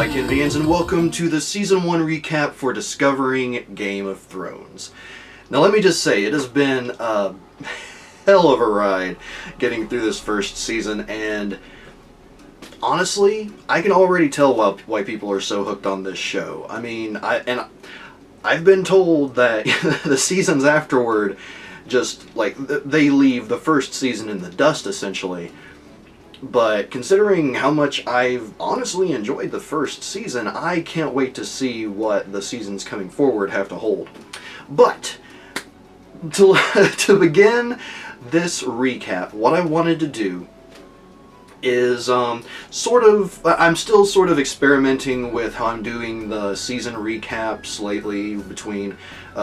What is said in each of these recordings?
PapaKennMedians, and welcome to the Season 1 recap for Discovering Game of Thrones. Now let me just say, it has been a hell of a ride getting through this first season, and honestly, I can already tell why people are so hooked on this show. I mean, I've been told that the seasons afterward just, like, they leave the first season in the dust, essentially. But considering how much I've honestly enjoyed the first season, I can't wait to see what the seasons coming forward have to hold. But, to begin this recap, what I wanted to do is I'm still sort of experimenting with how I'm doing the season recaps lately between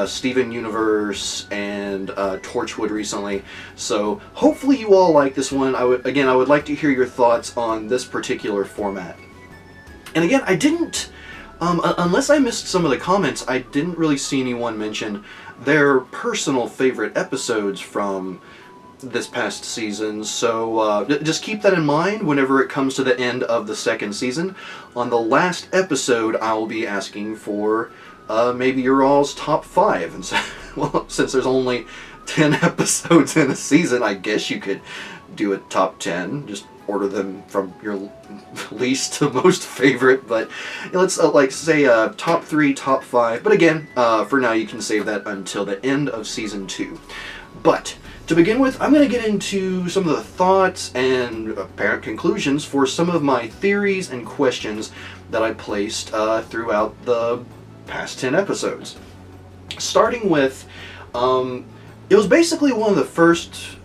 Steven Universe and Torchwood recently. So hopefully you all like this one. I would like to hear your thoughts on this particular format. And again, I didn't, unless I missed some of the comments, I didn't really see anyone mention their personal favorite episodes from this past season, so just keep that in mind whenever it comes to the end of the second season. On the last episode, I will be asking for maybe your all's top 5, and so, well, since there's only 10 episodes in a season, I guess you could do a top 10, just order them from your least to most favorite, but let's like say top 3, top 5, but again, for now you can save that until the end of season 2. But to begin with, I'm going to get into some of the thoughts and apparent conclusions for some of my theories and questions that I placed throughout the past 10 episodes. Starting with, it was basically one of the first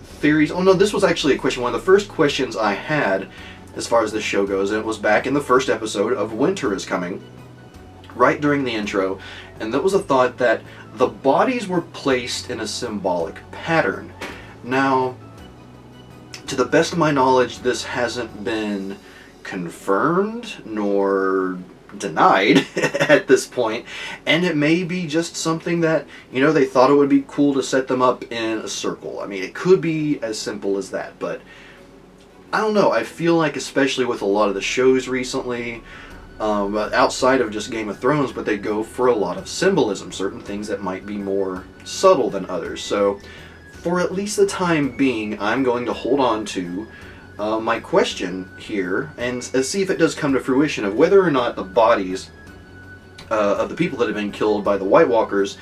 theories, oh no, this was actually a question, one of the first questions I had as far as this show goes, and it was back in the first episode of Winter is Coming, right during the intro, and that was a thought that the bodies were placed in a symbolic pattern. Now, to the best of my knowledge, this hasn't been confirmed nor denied at this point, and it may be just something that, you know, they thought it would be cool to set them up in a circle. I mean, it could be as simple as that, but I don't know. I feel like, especially with a lot of the shows recently, outside of just Game of Thrones, but they go for a lot of symbolism, certain things that might be more subtle than others. So, for at least the time being, I'm going to hold on to my question here and see if it does come to fruition of whether or not the bodies of the people that have been killed by the White Walkers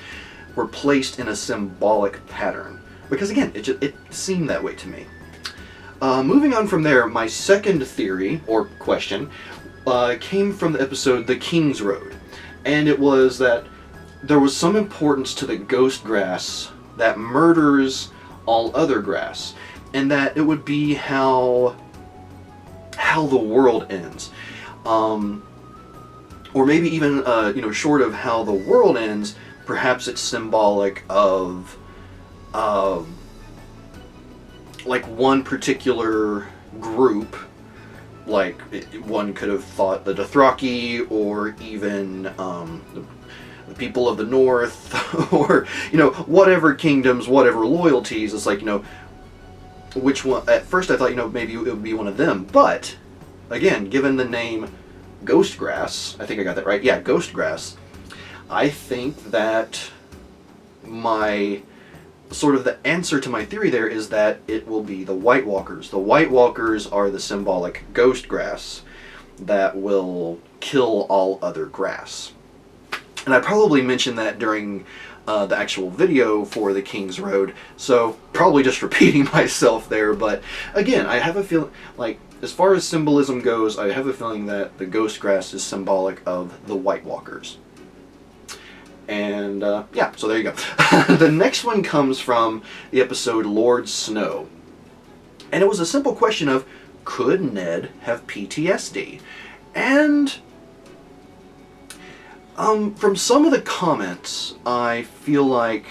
were placed in a symbolic pattern. Because again, it seemed that way to me. Moving on from there, my second theory, or question, came from the episode The King's Road, and it was that there was some importance to the ghost grass that murders all other grass, and that it would be how the world ends, or maybe even short of how the world ends, perhaps it's symbolic of like one particular group. Like, one could have thought the Dothraki, or even the people of the North, or, whatever kingdoms, whatever loyalties. It's like, which one? At first I thought, maybe it would be one of them. But, again, given the name Ghostgrass, I think I got that right. Yeah, Ghostgrass. I think that sort of the answer to my theory there is that it will be the White Walkers. The White Walkers are the symbolic ghost grass that will kill all other grass. And I probably mentioned that during the actual video for The King's Road, so probably just repeating myself there, but again, I have a feeling, like, as far as symbolism goes, I have a feeling that the ghost grass is symbolic of the White Walkers. And, yeah, so there you go. The next one comes from the episode Lord Snow. And it was a simple question of, could Ned have PTSD? And, from some of the comments, I feel like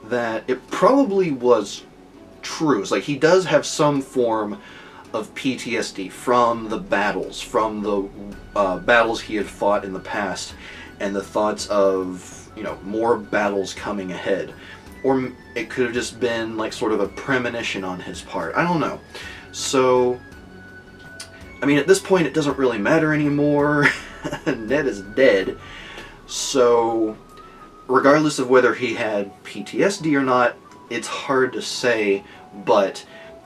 that it probably was true. It's like, he does have some form of PTSD from the battles, from the battles he had fought in the past, and the thoughts of, more battles coming ahead. Or it could have just been like sort of a premonition on his part. I don't know. So I mean, at this point, it doesn't really matter anymore. Ned is dead. So, regardless of whether he had PTSD or not, it's hard to say, but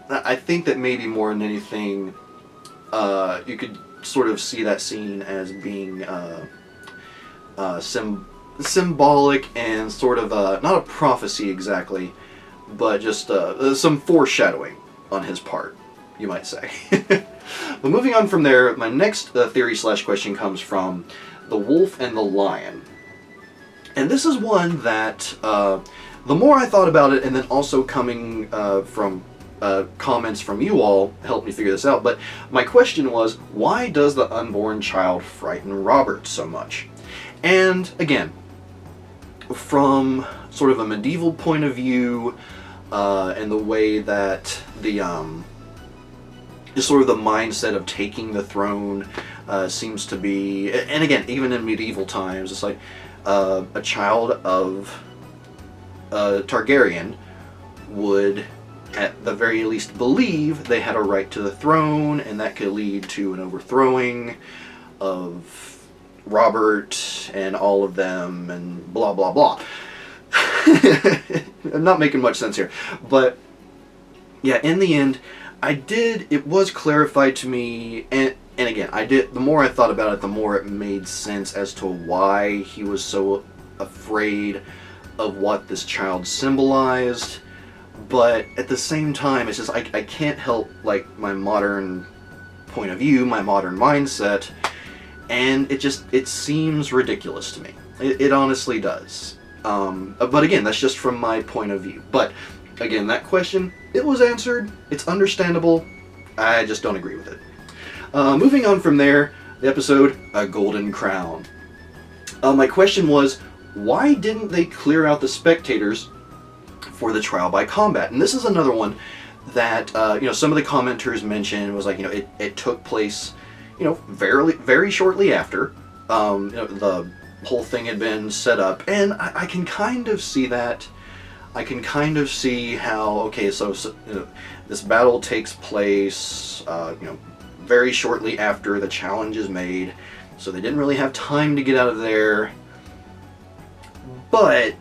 I think that maybe more than anything, you could sort of see that scene as being symbolic and sort of, not a prophecy exactly, but just some foreshadowing on his part, you might say. But moving on from there, my next theory slash question comes from the wolf and the lion. And this is one that, the more I thought about it, and then also coming from comments from you all helped me figure this out, but my question was, why does the unborn child frighten Robert so much? And again, from sort of a medieval point of view, and the way that the just sort of the mindset of taking the throne seems to be, and again, even in medieval times, it's like a child of Targaryen would at the very least believe they had a right to the throne, and that could lead to an overthrowing of Robert and all of them, and blah blah blah. I'm not making much sense here, but yeah, in the end, it was clarified to me, and again, the more I thought about it, the more it made sense as to why he was so afraid of what this child symbolized. But at the same time, it's just, I can't help, like, my modern point of view, my modern mindset, and it seems ridiculous to me. It honestly does. But again, that's just from my point of view. But again, that question, it was answered. It's understandable. I just don't agree with it. Moving on from there, the episode, A Golden Crown. My question was, why didn't they clear out the spectators for the trial by combat? And this is another one that, some of the commenters mentioned was like, it took place, very, very shortly after, the whole thing had been set up. And I can kind of see that. I can kind of see how, okay, so this battle takes place, very shortly after the challenge is made, so they didn't really have time to get out of there. But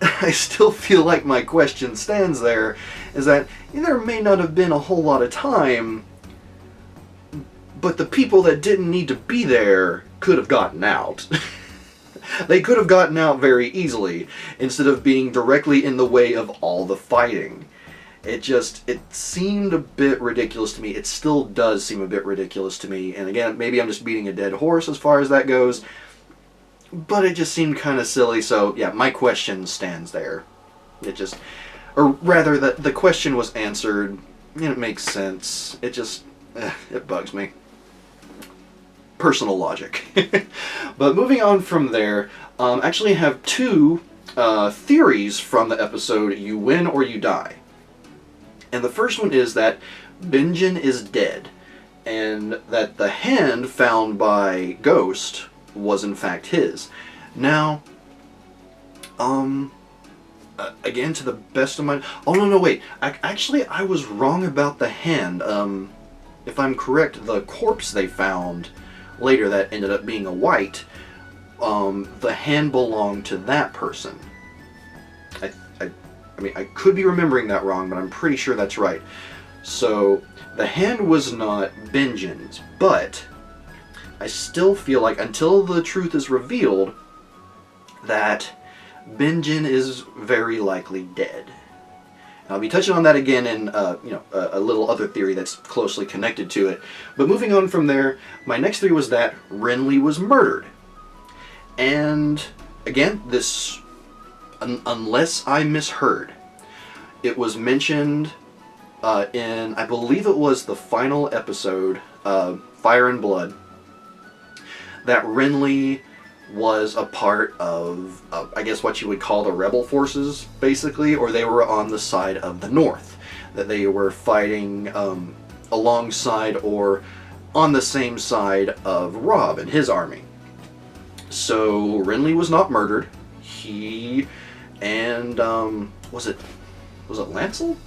I still feel like my question stands there, is that there may not have been a whole lot of time, but the people that didn't need to be there could have gotten out. They could have gotten out very easily, instead of being directly in the way of all the fighting. It seemed a bit ridiculous to me. It still does seem a bit ridiculous to me. And again, maybe I'm just beating a dead horse as far as that goes. But it just seemed kind of silly. So yeah, my question stands there. Or rather, the question was answered. And it makes sense. It bugs me. Personal logic. But moving on from there, actually have two theories from the episode You Win or You Die. And the first one is that Benjen is dead, and that the hand found by Ghost was in fact his. Now, again, to the best of my... Oh, no, wait. Actually, I was wrong about the hand. If I'm correct, the corpse they found later that ended up being a white, the hand belonged to that person. I mean, I could be remembering that wrong, but I'm pretty sure that's right. So, the hand was not Benjen's, but I still feel like, until the truth is revealed, that Benjen is very likely dead. And I'll be touching on that again in, a little other theory that's closely connected to it. But moving on from there, my next theory was that Renly was murdered. And, again, this... unless I misheard, it was mentioned in, I believe it was the final episode, Fire and Blood, that Renly was a part of, I guess what you would call the rebel forces, basically, or they were on the side of the North, that they were fighting alongside or on the same side of Robb and his army. So Renly was not murdered. He and was it Lancel?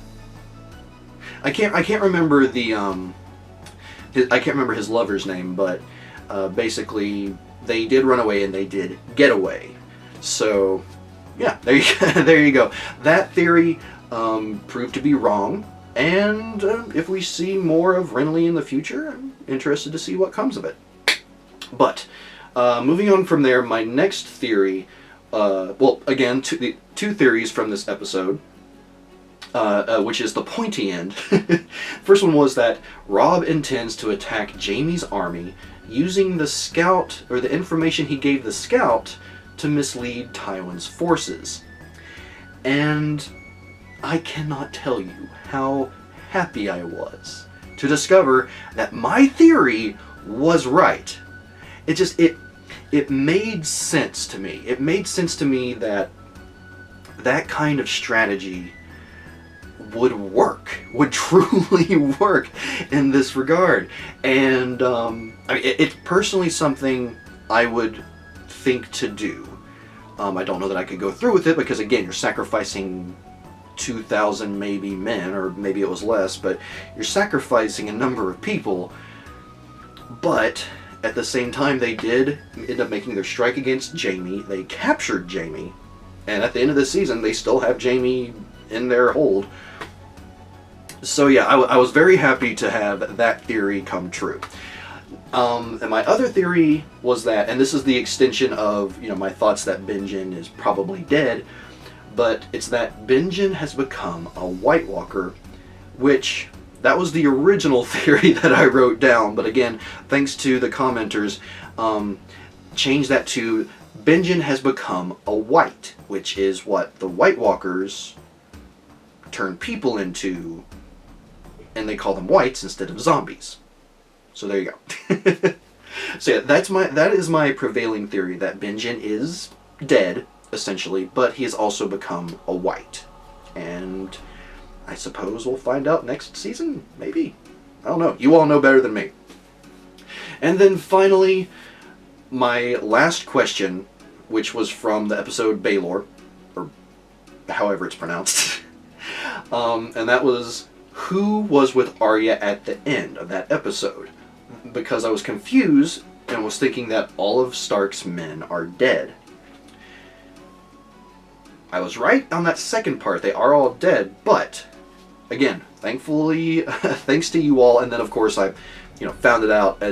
I can't remember the I can't remember his lover's name, but basically they did run away and they did get away. So yeah, there you go. That theory proved to be wrong, and if we see more of Renly in the future, I'm interested to see what comes of it. But moving on from there, my next theory, well, again, two theories from this episode, which is the pointy end. First one was that Robb intends to attack Jaime's army using the scout, or the information he gave the scout, to mislead Tywin's forces. And I cannot tell you how happy I was to discover that my theory was right. It made sense to me. It made sense to me that that kind of strategy would truly work in this regard. And it's personally something I would think to do. I don't know that I could go through with it because, again, you're sacrificing 2,000 maybe men, or maybe it was less, but you're sacrificing a number of people. But at the same time, they did end up making their strike against Jaime. They captured Jaime, and at the end of the season, they still have Jaime in their hold. So yeah, I was very happy to have that theory come true. And my other theory was that, and this is the extension of, my thoughts that Benjen is probably dead, but it's that Benjen has become a White Walker, which, that was the original theory that I wrote down, but again, thanks to the commenters, changed that to Benjen has become a White, which is what the White Walkers turn people into, and they call them Whites instead of zombies. So there you go. So yeah, that is my prevailing theory, that Benjen is dead, essentially, but he has also become a White. And I suppose we'll find out next season, maybe. I don't know. You all know better than me. And then finally, my last question, which was from the episode Baelor, or however it's pronounced. And that was, who was with Arya at the end of that episode? Because I was confused and was thinking that all of Stark's men are dead. I was right on that second part. They are all dead, but again, thankfully, thanks to you all, and then of course I, found it out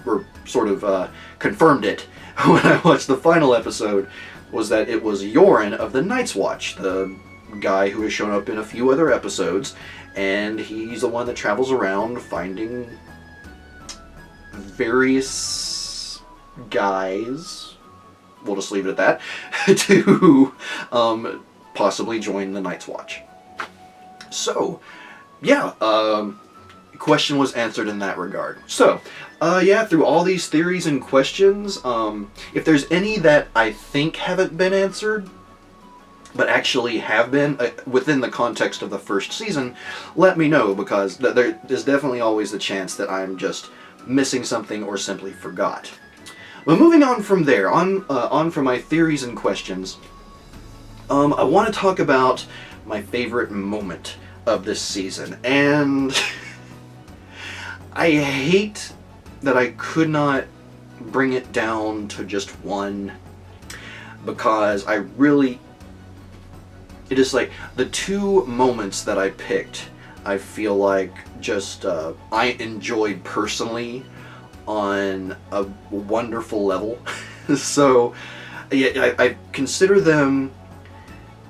or sort of confirmed it when I watched the final episode, was that it was Yoren of the Night's Watch, the guy who has shown up in a few other episodes, and he's the one that travels around finding various guys, we'll just leave it at that, to possibly join the Night's Watch. So, yeah, question was answered in that regard. So, yeah, through all these theories and questions, if there's any that I think haven't been answered, but actually have been within the context of the first season, let me know, because there's definitely always the chance that I'm just missing something or simply forgot. But moving on from there, on from my theories and questions, I want to talk about my favorite moment of this season, and I hate that I could not bring it down to just one, because it is like the two moments that I picked, I feel like just I enjoyed personally on a wonderful level. So yeah, I consider them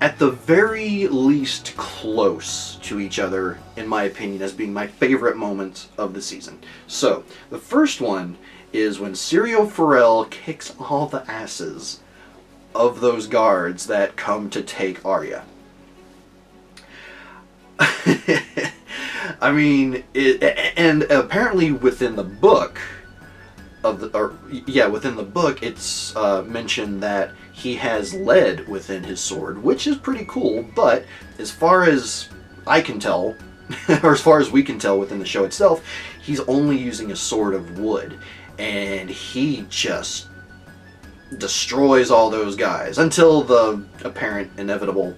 at the very least close to each other, in my opinion, as being my favorite moments of the season. So the first one is when Syrio Forel kicks all the asses of those guards that come to take Arya. I mean, and apparently within the book within the book, it's mentioned that he has lead within his sword, which is pretty cool. But as far as I can tell, or as far as we can tell within the show itself, he's only using a sword of wood, and he just destroys all those guys until the apparent inevitable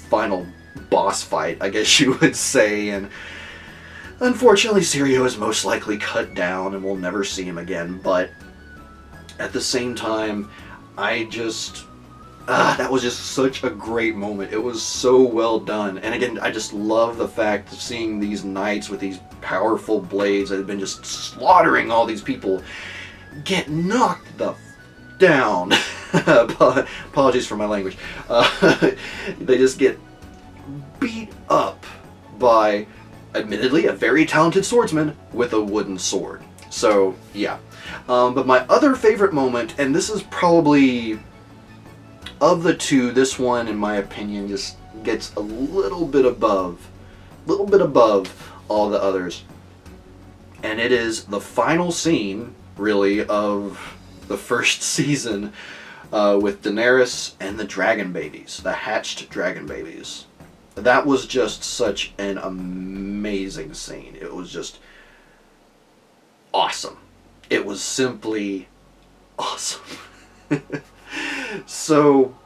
final boss fight, I guess you would say. And Unfortunately, Sirio is most likely cut down and we'll never see him again, but at the same time, I just... that was just such a great moment. It was so well done. And again, I just love the fact of seeing these knights with these powerful blades that have been just slaughtering all these people get knocked the down. Apologies for my language. They just get beat up by, admittedly, a very talented swordsman with a wooden sword. So, yeah. But my other favorite moment, and this is probably, of the two, this one, in my opinion, just gets a little bit above all the others. And it is the final scene, really, of the first season with Daenerys and the dragon babies, the hatched dragon babies. That was just such an amazing scene. It was just awesome. It was simply awesome. So,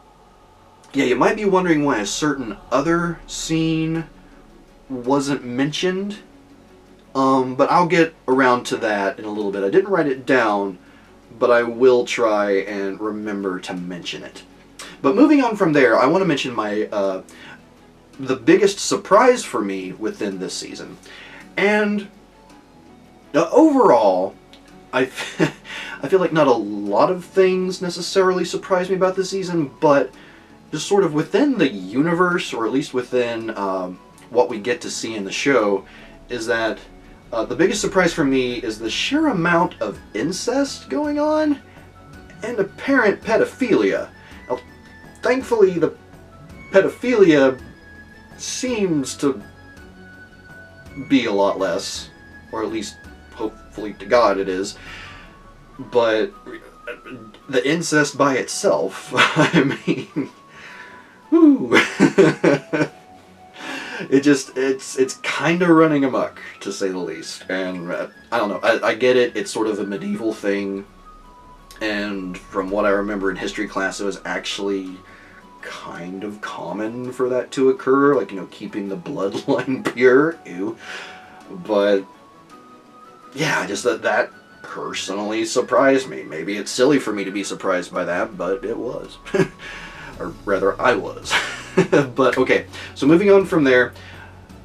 yeah, you might be wondering why a certain other scene wasn't mentioned, but I'll get around to that in a little bit. I didn't write it down, but I will try and remember to mention it. But moving on from there, I want to mention my the biggest surprise for me within this season. And overall, I feel like not a lot of things necessarily surprised me about this season, but just sort of within the universe, or at least within what we get to see in the show, is that the biggest surprise for me is the sheer amount of incest going on and apparent pedophilia. Now, thankfully, the pedophilia seems to be a lot less, or at least hopefully to God it is, but the incest by itself, I mean, whoo. It's kind of running amok, to say the least. And I don't know, I get it, it's sort of a medieval thing, and from what I remember in history class, it was actually kind of common for that to occur, like, you know, keeping the bloodline pure. Ew. But yeah, just that personally surprised me. Maybe it's silly for me to be surprised by that, but it was. Or rather, I was. But okay, so moving on from there,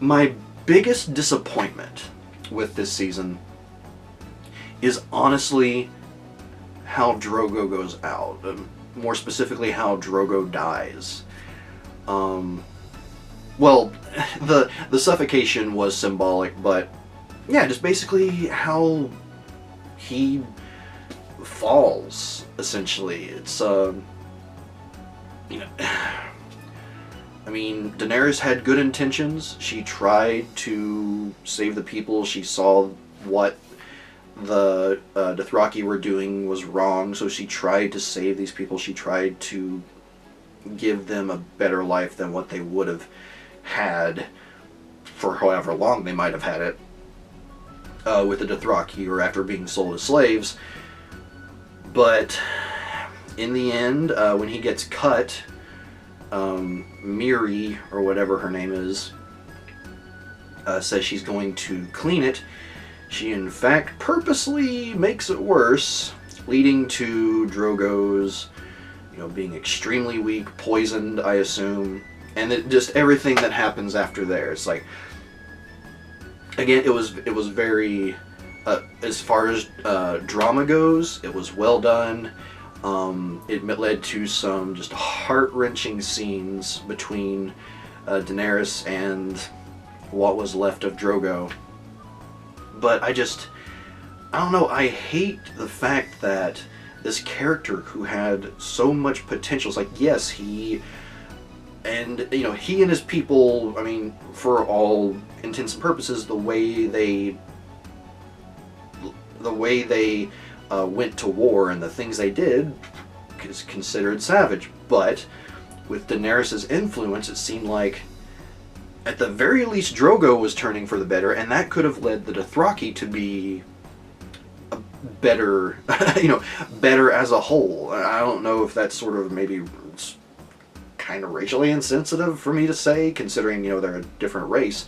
my biggest disappointment with this season is honestly how Drogo goes out. More specifically, how Drogo dies. Well, the suffocation was symbolic, but yeah, just basically how he falls, essentially. It's, you know, I mean, Daenerys had good intentions. She tried to save the people. She saw what the Dothraki were doing was wrong, so she tried to save these people. She tried to give them a better life than what they would have had for however long they might have had it with the Dothraki, or after being sold as slaves. But in the end, when he gets cut, Miri, or whatever her name is, says she's going to clean it. She in fact purposely makes it worse, leading to Drogo's, you know, being extremely weak, poisoned, I assume, and just everything that happens after there. It's like, again, it was very, as far as drama goes, it was well done. It led to some just heart-wrenching scenes between Daenerys and what was left of Drogo. But I don't know, I hate the fact that this character who had so much potential, it's like, yes, he and his people, I mean, for all intents and purposes, the way they went to war and the things they did is considered savage. But with Daenerys' influence, it seemed like at the very least Drogo was turning for the better, and that could have led the Dothraki to be a better, better as a whole. I don't know if that's sort of maybe kind of racially insensitive for me to say, considering, they're a different race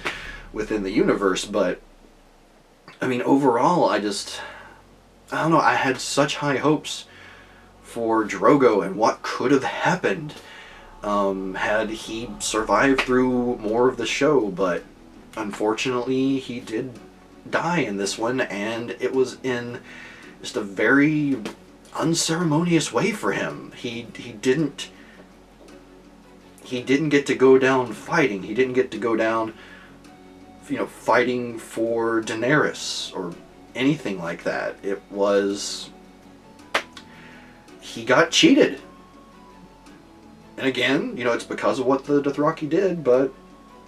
within the universe, but I mean, overall, I don't know, I had such high hopes for Drogo and what could have happened had he survived through more of the show, but unfortunately he did die in this one, and it was in just a very unceremonious way for him. He didn't get to go down fighting. He didn't get to go down, fighting for Daenerys or anything like that. It was, he got cheated. And again, it's because of what the Dothraki did, but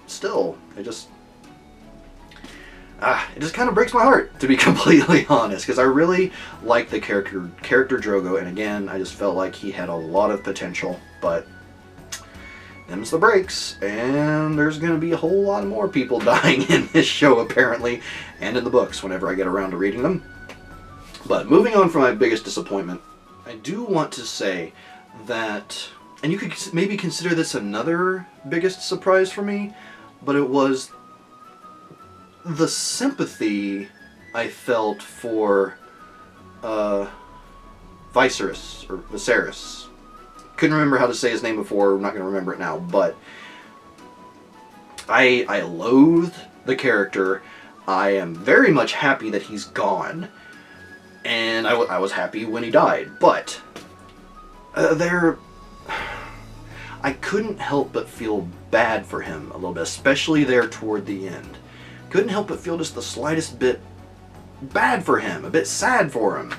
still, it just kind of breaks my heart, to be completely honest, because I really like the character Drogo, and again, I just felt like he had a lot of potential, but them's the breaks, and there's going to be a whole lot more people dying in this show, apparently, and in the books, whenever I get around to reading them. But moving on from my biggest disappointment, I do want to say that, and you could maybe consider this another biggest surprise for me, but it was the sympathy I felt for Viserys. Couldn't remember how to say his name before, I'm not going to remember it now, but I loathe the character. I am very much happy that he's gone, and I was happy when he died, but I couldn't help but feel bad for him a little bit, especially there toward the end. Couldn't help but feel just the slightest bit bad for him, a bit sad for him.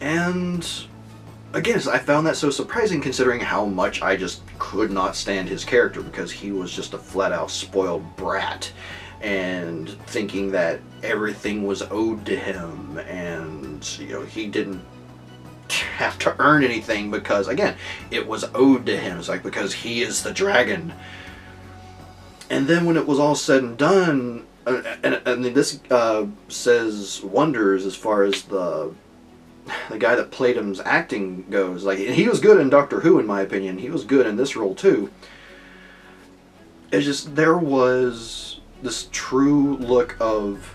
And again, I found that so surprising considering how much I just could not stand his character, because he was just a flat-out spoiled brat and thinking that everything was owed to him, and he didn't have to earn anything because, again, it was owed to him. It's like, because he is the dragon. And then when it was all said and done, and this says wonders as far as the guy that played him's acting goes. Like, he was good in Doctor Who, in my opinion. He was good in this role too. It's just, there was this true look of,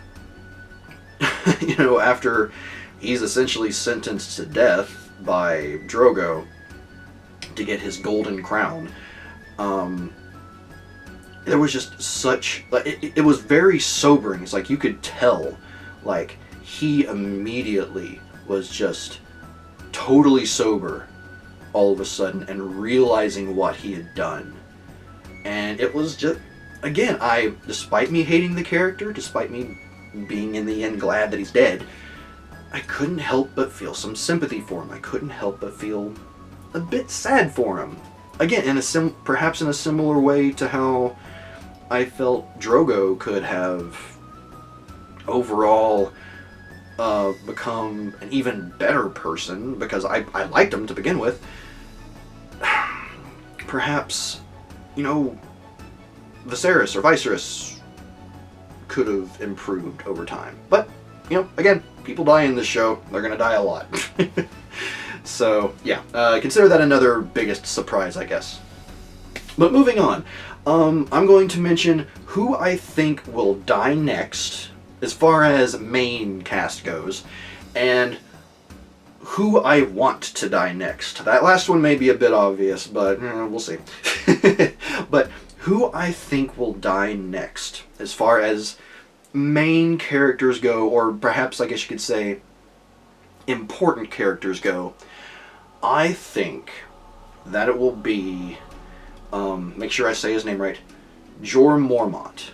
after he's essentially sentenced to death by Drogo to get his golden crown. There was just such, it was very sobering. It's like you could tell, like, he immediately was just totally sober all of a sudden and realizing what he had done. And it was just, again, despite me hating the character, despite me being in the end glad that he's dead, I couldn't help but feel some sympathy for him. I couldn't help but feel a bit sad for him. Again, perhaps in a similar way to how I felt Drogo could have overall become an even better person, because I liked him to begin with. Perhaps, Viserys could have improved over time. But, again, people die in this show. They're going to die a lot. So, yeah, consider that another biggest surprise, I guess. But moving on, I'm going to mention who I think will die next, as far as main cast goes, and who I want to die next. That last one may be a bit obvious, but we'll see. But who I think will die next, as far as main characters go, or perhaps I guess you could say important characters go, I think that it will be, make sure I say his name right, Jorah Mormont.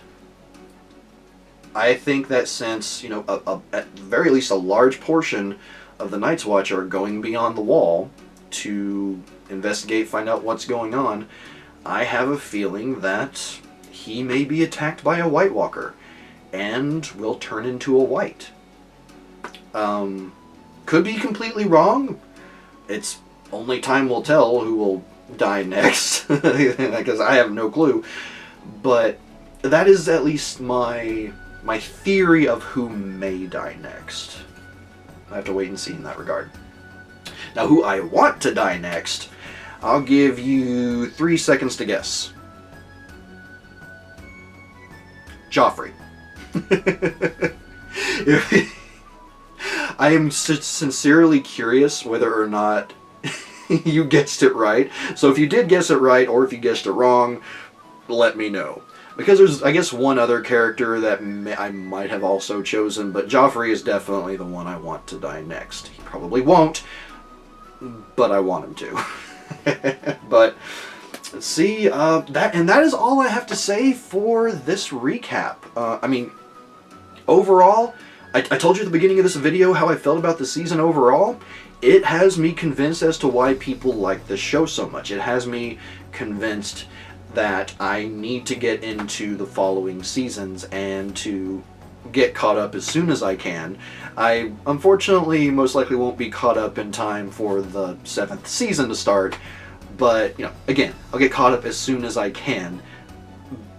I think that since, at the very least a large portion of the Night's Watch are going beyond the wall to investigate, find out what's going on, I have a feeling that he may be attacked by a White Walker and will turn into a White. Could be completely wrong. It's only time will tell who will die next, because I have no clue. But that is at least my theory of who may die next. I have to wait and see in that regard. Now, who I want to die next, I'll give you 3 seconds to guess. Joffrey. I am sincerely curious whether or not you guessed it right. So if you did guess it right, or if you guessed it wrong, let me know. Because there's, I guess, one other character that I might have also chosen, but Joffrey is definitely the one I want to die next. He probably won't, but I want him to. But let's see, that is all I have to say for this recap. I mean, overall, I told you at the beginning of this video how I felt about the season overall. It has me convinced as to why people like this show so much. It has me convinced that I need to get into the following seasons and to get caught up as soon as I can. I unfortunately most likely won't be caught up in time for the 7th season to start, but you know, again, I'll get caught up as soon as I can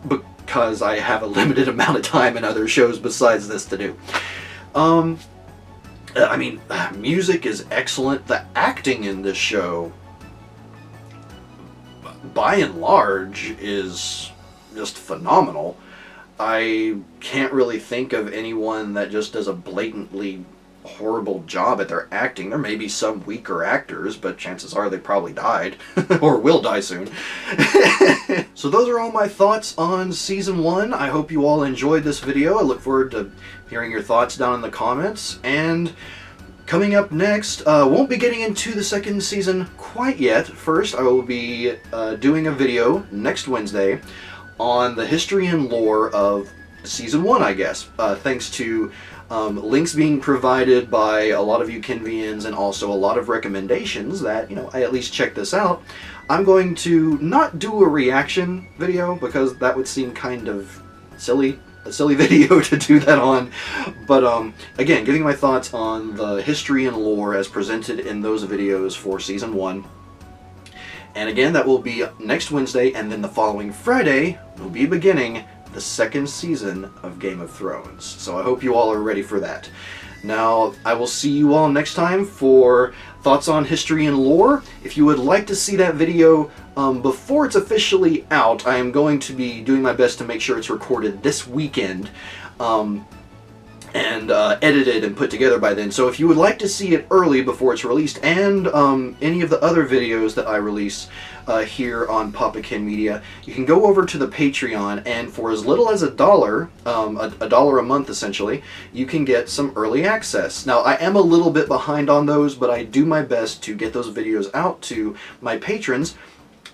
because I have a limited amount of time and other shows besides this to do. I mean, music is excellent. The acting in this show, by and large, is just phenomenal. I can't really think of anyone that just does a blatantly horrible job at their acting. There may be some weaker actors, but chances are they probably died or will die soon. So those are all my thoughts on season 1. I hope you all enjoyed this video. I look forward to hearing your thoughts down in the comments. And coming up next, won't be getting into the 2nd season quite yet. First, I will be doing a video next Wednesday on the history and lore of season 1, I guess. Thanks to links being provided by a lot of you Kenvians and also a lot of recommendations that, you know, I at least check this out. I'm going to not do a reaction video because that would seem kind of silly. A silly video to do that on, but again, giving my thoughts on the history and lore as presented in those videos for season 1. And again, that will be next Wednesday, and then the following Friday will be beginning the 2nd season of Game of Thrones. So I hope you all are ready for that. Now, I will see you all next time for thoughts on history and lore. If you would like to see that video before it's officially out, I am going to be doing my best to make sure it's recorded this weekend and edited and put together by then. So if you would like to see it early before it's released, and any of the other videos that I release here on PapaKennMedia, you can go over to the Patreon, and for as little as $1, $1 a month essentially, you can get some early access. Now, I am a little bit behind on those, but I do my best to get those videos out to my patrons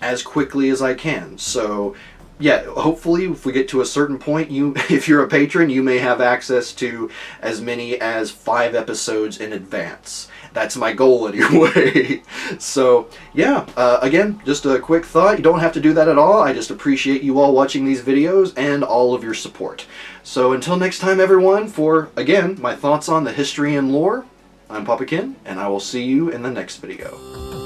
as quickly as I can. So yeah, hopefully if we get to a certain point, if you're a patron, you may have access to as many as 5 episodes in advance. That's my goal anyway. So yeah, again, just a quick thought. You don't have to do that at all. I just appreciate you all watching these videos and all of your support. So until next time, everyone, for, again, my thoughts on the history and lore, I'm PapaKen, and I will see you in the next video.